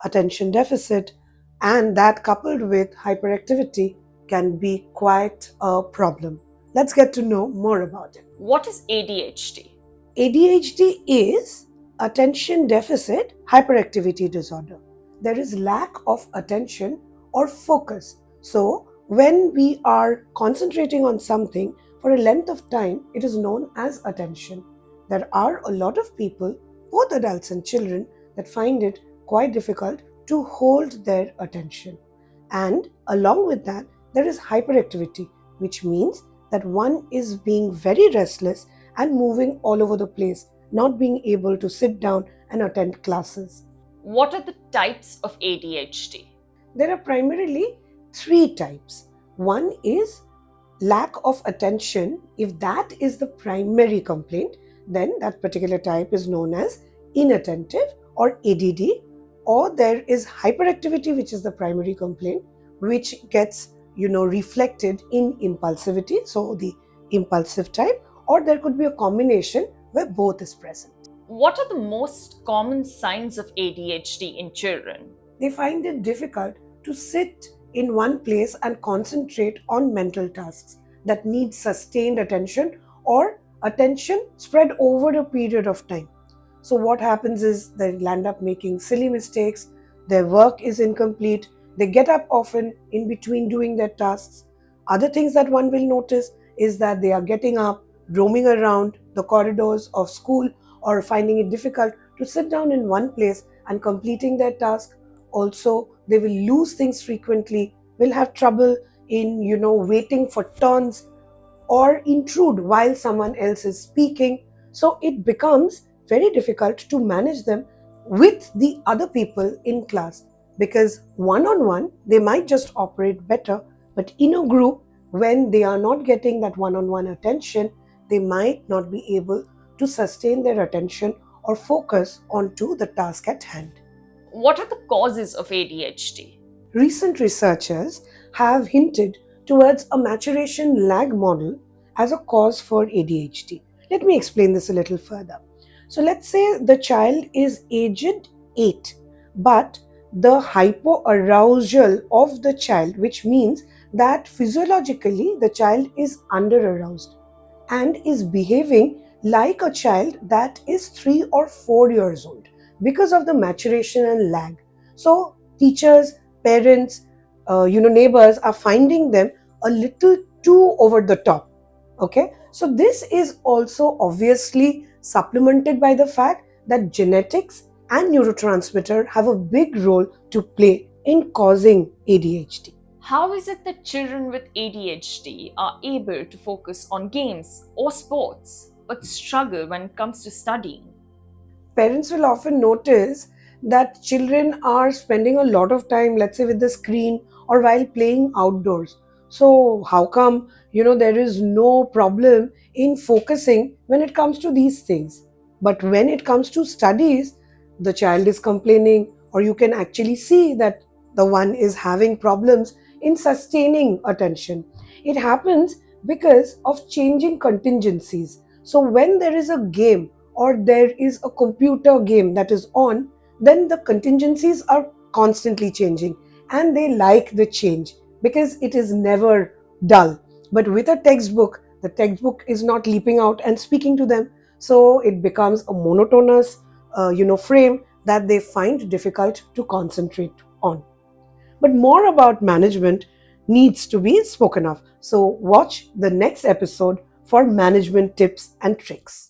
attention deficit, and that coupled with hyperactivity can be quite a problem. Let's get to know more about it. What is ADHD? ADHD is attention deficit hyperactivity disorder. There is lack of attention or focus. So, when we are concentrating on something for a length of time, it is known as attention. There are a lot of people, both adults and children, that find it quite difficult to hold their attention. And along with that, there is hyperactivity, which means that one is being very restless and moving all over the place, not being able to sit down and attend classes. What are the types of ADHD? There are primarily three types. One is lack of attention. If that is the primary complaint, then that particular type is known as inattentive or ADD, or there is hyperactivity, which is the primary complaint, which gets reflected in impulsivity, so the impulsive type, or there could be a combination where both is present. What are the most common signs of ADHD in children? They find it difficult to sit in one place and concentrate on mental tasks that need sustained attention or attention spread over a period of time. So what happens is they land up making silly mistakes, their work is incomplete, they get up often in between doing their tasks. Other things that one will notice is that they are getting up, roaming around the corridors of school, or finding it difficult to sit down in one place and completing their task. Also, they will lose things frequently, will have trouble in waiting for turns or intrude while someone else is speaking. So it becomes very difficult to manage them with the other people in class, because one-on-one they might just operate better, but in a group, when they are not getting that one-on-one attention, they might not be able to sustain their attention or focus onto the task at hand. What are the causes of ADHD? Recent researchers have hinted towards a maturation lag model as a cause for ADHD. Let me explain this a little further. So let's say the child is aged 8, but the hypoarousal of the child, which means that physiologically the child is under-aroused and is behaving like a child that is 3 or 4 years old because of the maturation and lag. So teachers, parents, neighbors are finding them a little too over the top. Okay, so this is also obviously supplemented by the fact that genetics and neurotransmitter have a big role to play in causing ADHD. How is it that children with ADHD are able to focus on games or sports but struggle when it comes to studying? Parents will often notice that children are spending a lot of time, let's say, with the screen or while playing outdoors. So how come, there is no problem in focusing when it comes to these things? But when it comes to studies, the child is complaining, or you can actually see that the one is having problems in sustaining attention. It happens because of changing contingencies. So when there is a game or there is a computer game that is on, then the contingencies are constantly changing and they like the change because it is never dull. But with a textbook, the textbook is not leaping out and speaking to them. So it becomes a monotonous, frame that they find difficult to concentrate on. But more about management needs to be spoken of. So watch the next episode for management tips and tricks.